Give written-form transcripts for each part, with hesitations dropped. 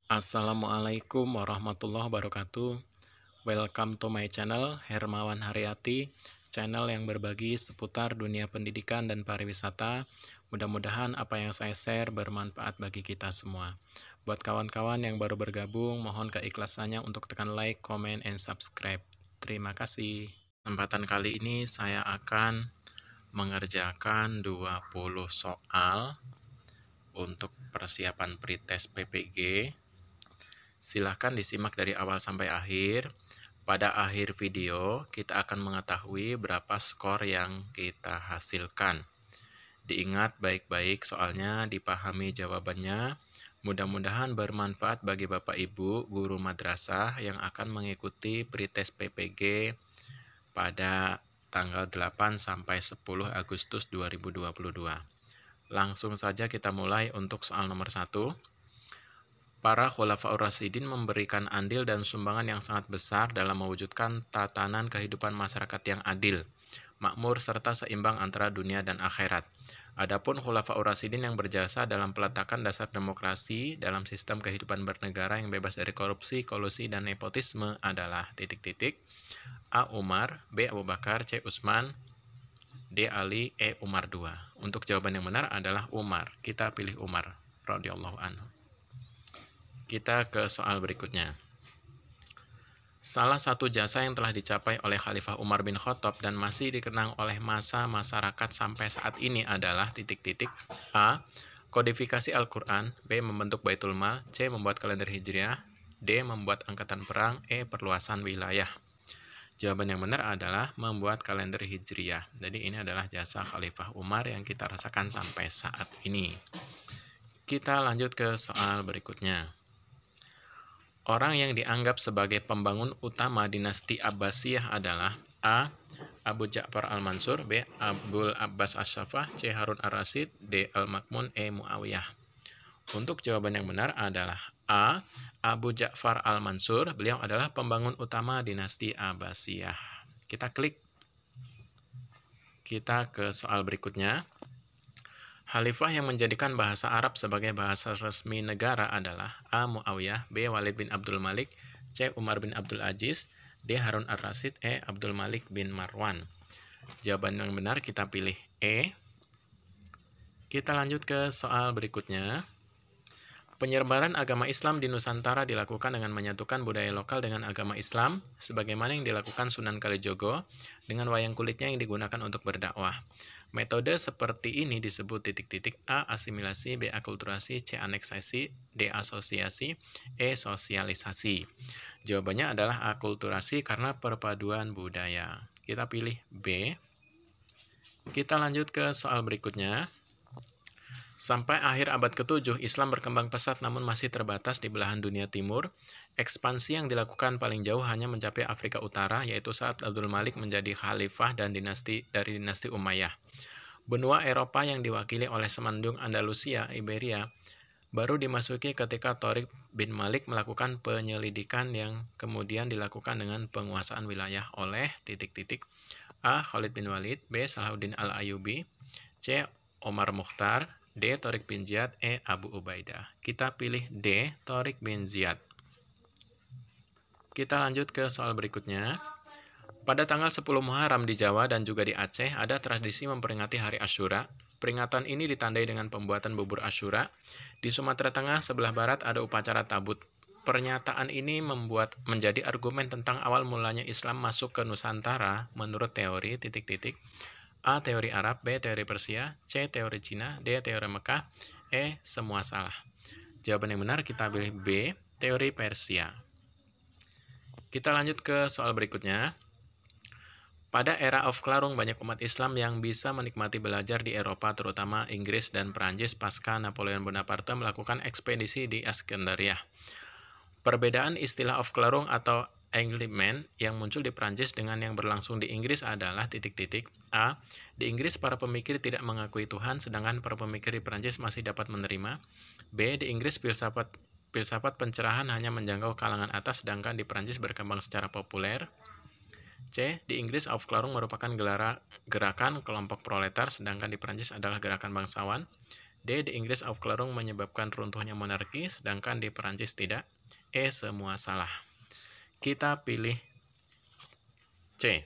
Assalamualaikum warahmatullahi wabarakatuh. Welcome to my channel Hermawan Haryati, channel yang berbagi seputar dunia pendidikan dan pariwisata. Mudah-mudahan apa yang saya share bermanfaat bagi kita semua. Buat kawan-kawan yang baru bergabung, mohon keikhlasannya untuk tekan like, comment, and subscribe. Terima kasih. Kesempatan kali ini saya akan mengerjakan 20 soal untuk persiapan pretest PPG. Silahkan disimak dari awal sampai akhir. Pada akhir video, kita akan mengetahui berapa skor yang kita hasilkan. Diingat baik-baik soalnya, dipahami jawabannya. Mudah-mudahan bermanfaat bagi Bapak Ibu, guru madrasah yang akan mengikuti pretest PPG pada tanggal 8 sampai 10 Agustus 2022. Langsung saja kita mulai untuk soal nomor 1. Para Khulafaur Rasyidin memberikan andil dan sumbangan yang sangat besar dalam mewujudkan tatanan kehidupan masyarakat yang adil, makmur, serta seimbang antara dunia dan akhirat. Adapun Khulafaur Rasyidin yang berjasa dalam peletakan dasar demokrasi dalam sistem kehidupan bernegara yang bebas dari korupsi, kolusi, dan nepotisme adalah A. Umar, B. Abu Bakar, C. Utsman, D. Ali, E. Umar II. Untuk jawaban yang benar adalah Umar. Kita pilih Umar radhiyallahu anhu. Kita ke soal berikutnya. Salah satu jasa yang telah dicapai oleh Khalifah Umar bin Khattab dan masih dikenang oleh masa masyarakat sampai saat ini adalah A. Kodifikasi Al-Quran, B. Membentuk Baitul Mal, C. Membuat kalender Hijriah, D. Membuat angkatan perang, E. Perluasan wilayah. Jawaban yang benar adalah membuat kalender Hijriah. Jadi ini adalah jasa Khalifah Umar yang kita rasakan sampai saat ini. Kita lanjut ke soal berikutnya. Orang yang dianggap sebagai pembangun utama dinasti Abbasiyah adalah A. Abu Ja'far al-Mansur, B. Abdul Abbas as-Saffah, C. Harun ar-Rasyid, D. Al-Makmun, E. Muawiyah. Untuk jawaban yang benar adalah A. Abu Ja'far al-Mansur. Beliau adalah pembangun utama dinasti Abbasiyah. Kita klik. Kita ke soal berikutnya. Khalifah yang menjadikan bahasa Arab sebagai bahasa resmi negara adalah A. Muawiyah, B. Walid bin Abdul Malik, C. Umar bin Abdul Aziz, D. Harun ar-Rasyid, E. Abdul Malik bin Marwan. Jawaban yang benar kita pilih E. Kita lanjut ke soal berikutnya. Penyebaran agama Islam di Nusantara dilakukan dengan menyatukan budaya lokal dengan agama Islam, sebagaimana yang dilakukan Sunan Kalijogo dengan wayang kulitnya yang digunakan untuk berdakwah. Metode seperti ini disebut A. Asimilasi, B. Akulturasi, C. Aneksasi, D. Asosiasi, E. Sosialisasi. Jawabannya adalah akulturasi karena perpaduan budaya. Kita pilih B. Kita lanjut ke soal berikutnya. Sampai akhir abad ke-7, Islam berkembang pesat namun masih terbatas di belahan dunia timur. Ekspansi yang dilakukan paling jauh hanya mencapai Afrika Utara, yaitu saat Abdul Malik menjadi khalifah dan dari dinasti Umayyah. Benua Eropa yang diwakili oleh Semenanjung Andalusia, Iberia, baru dimasuki ketika Tariq bin Malik melakukan penyelidikan yang kemudian dilakukan dengan penguasaan wilayah oleh A. Khalid bin Walid, B. Salahuddin al-Ayyubi, C. Omar Mukhtar, D. Tariq bin Ziyad, E. Abu Ubaidah. Kita pilih D. Tariq bin Ziyad. Kita lanjut ke soal berikutnya. Pada tanggal 10 Muharram di Jawa dan juga di Aceh ada tradisi memperingati hari Asyura. Peringatan ini ditandai dengan pembuatan bubur Asyura. Di Sumatera Tengah sebelah barat ada upacara tabut. Pernyataan ini menjadi argumen tentang awal mulanya Islam masuk ke Nusantara menurut teori A. Teori Arab, B. Teori Persia, C. Teori Cina, D. Teori Mekah, E. Semua salah. Jawaban yang benar kita pilih B. Teori Persia. Kita lanjut ke soal berikutnya. Pada era of Clarung, banyak umat Islam yang bisa menikmati belajar di Eropa, terutama Inggris dan Perancis pasca Napoleon Bonaparte melakukan ekspedisi di Iskandaria. Perbedaan istilah of Clarung atau Enlightenment yang muncul di Perancis dengan yang berlangsung di Inggris adalah A. Di Inggris para pemikir tidak mengakui Tuhan, sedangkan para pemikir di Perancis masih dapat menerima. B. Di Inggris filsafat pencerahan hanya menjangkau kalangan atas, sedangkan di Perancis berkembang secara populer. C. Di Inggris Aufklärung merupakan gerakan kelompok proletar, sedangkan di Perancis adalah gerakan bangsawan. D. Di Inggris aufklärung menyebabkan runtuhnya monarki, sedangkan di Perancis tidak. E. Semua salah. Kita pilih C.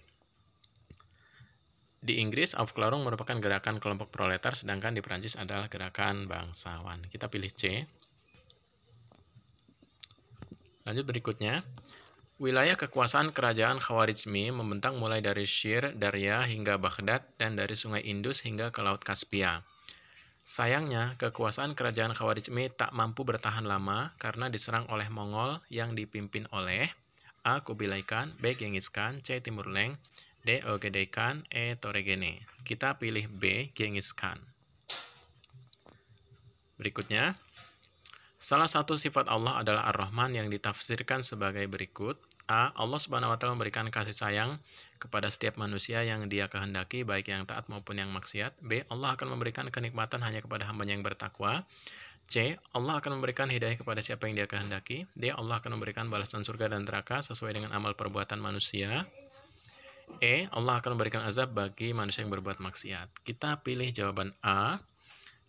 Di Inggris, aufklärung merupakan gerakan kelompok proletar, sedangkan di Perancis adalah gerakan bangsawan. Kita pilih C. Lanjut berikutnya. Wilayah kekuasaan kerajaan Khawarizmi membentang mulai dari Syir, Darya hingga Baghdad dan dari Sungai Indus hingga ke Laut Kaspia. Sayangnya, kekuasaan kerajaan Khawarizmi tak mampu bertahan lama karena diserang oleh Mongol yang dipimpin oleh A. Kubilai Khan, B. Genghis Khan, C. Timur Leng, D. Ögedei Khan, E. Toregene. Kita pilih B. Genghis Khan. Berikutnya, salah satu sifat Allah adalah Ar-Rahman yang ditafsirkan sebagai berikut. A. Allah Subhanahu wa Ta'ala memberikan kasih sayang kepada setiap manusia yang Dia kehendaki, baik yang taat maupun yang maksiat. B. Allah akan memberikan kenikmatan hanya kepada hamba-Nya yang bertakwa. C. Allah akan memberikan hidayah kepada siapa yang Dia kehendaki. D. Allah akan memberikan balasan surga dan neraka sesuai dengan amal perbuatan manusia. E. Allah akan memberikan azab bagi manusia yang berbuat maksiat. Kita pilih jawaban A.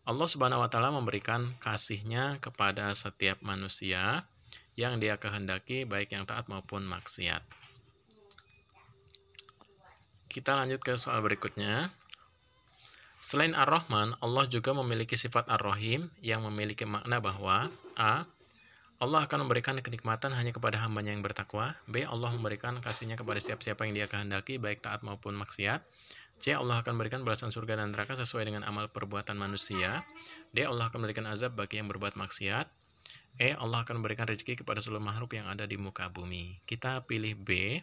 Allah Subhanahu wa Ta'ala memberikan kasih-Nya kepada setiap manusia yang Dia kehendaki, baik yang taat maupun maksiat. Kita lanjut ke soal berikutnya. Selain Ar-Rahman, Allah juga memiliki sifat Ar-Rahim yang memiliki makna bahwa A. Allah akan memberikan kenikmatan hanya kepada hamba-Nya yang bertakwa. B. Allah memberikan kasih-Nya kepada siapa yang Dia kehendaki, baik taat maupun maksiat. C. Allah akan memberikan balasan surga dan neraka sesuai dengan amal perbuatan manusia. D. Allah akan memberikan azab bagi yang berbuat maksiat. E. Allah akan memberikan rezeki kepada seluruh makhluk yang ada di muka bumi. Kita pilih B.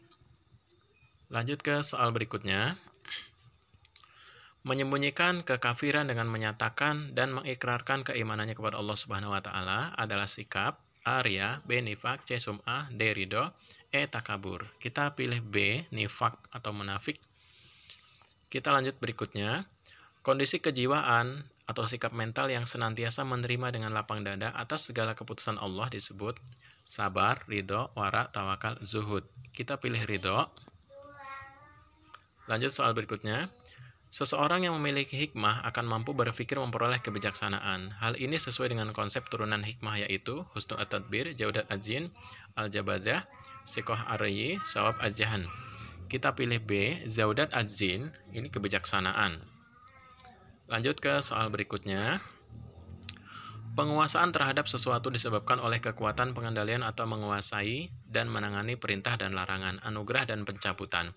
Lanjut ke soal berikutnya. Menyembunyikan kekafiran dengan menyatakan dan mengikrarkan keimanannya kepada Allah Subhanahu wa Ta'ala adalah sikap. A. Riya, B. Nifak, C. Sum'ah, D. Ridho, E. Takabur. Kita pilih B. Nifak atau munafik. Kita lanjut berikutnya. Kondisi kejiwaan atau sikap mental yang senantiasa menerima dengan lapang dada atas segala keputusan Allah disebut sabar, ridho, wara, tawakal, zuhud. Kita pilih ridho. Lanjut soal berikutnya. Seseorang yang memiliki hikmah akan mampu berpikir memperoleh kebijaksanaan. Hal ini sesuai dengan konsep turunan hikmah yaitu husnul at-tadbir, jaudat az-zin, al-jabazah, sikoh ar-rayi, sawab az-jahan. Kita pilih B, zaudat az-zin, ini kebijaksanaan. Lanjut ke soal berikutnya. Penguasaan terhadap sesuatu disebabkan oleh kekuatan pengendalian atau menguasai dan menangani perintah dan larangan, anugerah dan pencabutan.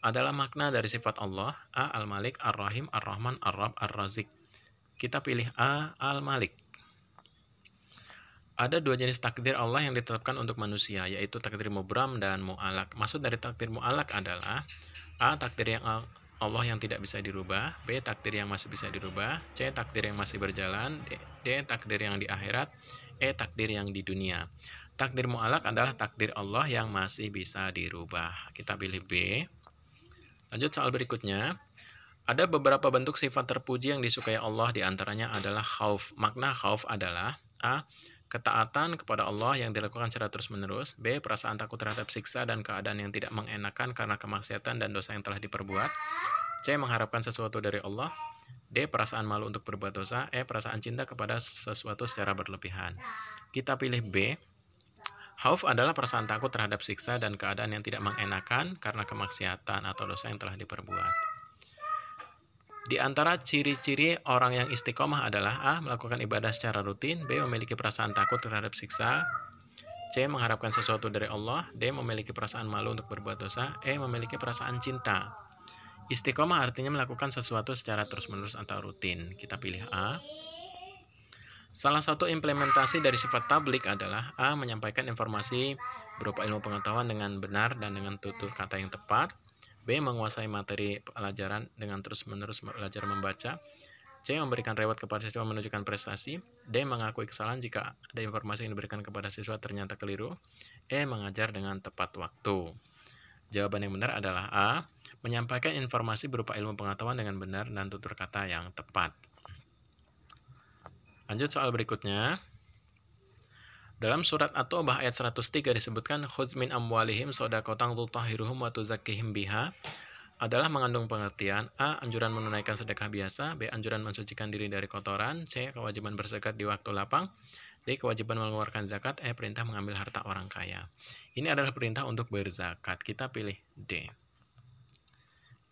Adalah makna dari sifat Allah. A. Al-Malik, Ar-Rahim, Ar-Rahman, Ar-Rab, Ar-Razik. Kita pilih A. Al-Malik. Ada dua jenis takdir Allah yang ditetapkan untuk manusia, yaitu takdir mubram dan mu'alak. Maksud dari takdir mu'alak adalah A. Takdir yang Allah yang tidak bisa dirubah, B. Takdir yang masih bisa dirubah, C. Takdir yang masih berjalan, D. Takdir yang di akhirat, E. Takdir yang di dunia. Takdir mu'alak adalah takdir Allah yang masih bisa dirubah. Kita pilih B. Lanjut soal berikutnya. Ada beberapa bentuk sifat terpuji yang disukai Allah, diantaranya adalah khauf. Makna khauf adalah A. Ketaatan kepada Allah yang dilakukan secara terus-menerus. B. Perasaan takut terhadap siksa dan keadaan yang tidak mengenakan karena kemaksiatan dan dosa yang telah diperbuat. C. Mengharapkan sesuatu dari Allah. D. Perasaan malu untuk berbuat dosa. E. Perasaan cinta kepada sesuatu secara berlebihan. Kita pilih B. Khauf adalah perasaan takut terhadap siksa dan keadaan yang tidak mengenakan karena kemaksiatan atau dosa yang telah diperbuat. Di antara ciri-ciri orang yang istiqomah adalah A. Melakukan ibadah secara rutin, B. Memiliki perasaan takut terhadap siksa, C. Mengharapkan sesuatu dari Allah, D. Memiliki perasaan malu untuk berbuat dosa, E. Memiliki perasaan cinta. Istiqomah artinya melakukan sesuatu secara terus-menerus atau rutin. Kita pilih A. Salah satu implementasi dari sifat tablik adalah A. Menyampaikan informasi berupa ilmu pengetahuan dengan benar dan dengan tutur kata yang tepat. B. Menguasai materi pelajaran dengan terus-menerus belajar membaca. C. Memberikan reward kepada siswa menunjukkan prestasi. D. Mengakui kesalahan jika ada informasi yang diberikan kepada siswa ternyata keliru. E. Mengajar dengan tepat waktu. Jawaban yang benar adalah A. Menyampaikan informasi berupa ilmu pengetahuan dengan benar dan tutur kata yang tepat. Lanjut soal berikutnya. Dalam surat At-Taubah ayat 103 disebutkan khudz min amwalihim shadaqatan tutahhiruhum wa tuzakkihim biha. adalah mengandung pengertian A. Anjuran menunaikan sedekah biasa, B. Anjuran mensucikan diri dari kotoran, C. Kewajiban berzakat di waktu lapang, D. Kewajiban mengeluarkan zakat, E. Perintah mengambil harta orang kaya. Ini adalah perintah untuk berzakat. Kita pilih D.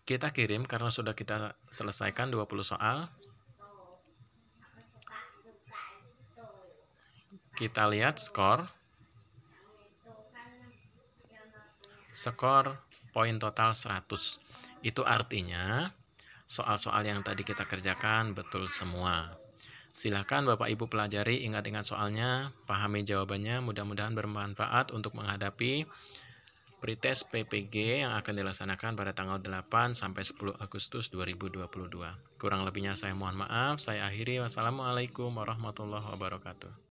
Kita kirim karena sudah kita selesaikan 20 soal. Kita lihat skor. Skor poin total 100. Itu artinya soal-soal yang tadi kita kerjakan betul semua. Silakan Bapak Ibu pelajari, ingat-ingat soalnya, pahami jawabannya, mudah-mudahan bermanfaat untuk menghadapi pretest PPG yang akan dilaksanakan pada tanggal 8 sampai 10 Agustus 2022. Kurang lebihnya saya mohon maaf, saya akhiri. Wassalamualaikum warahmatullahi wabarakatuh.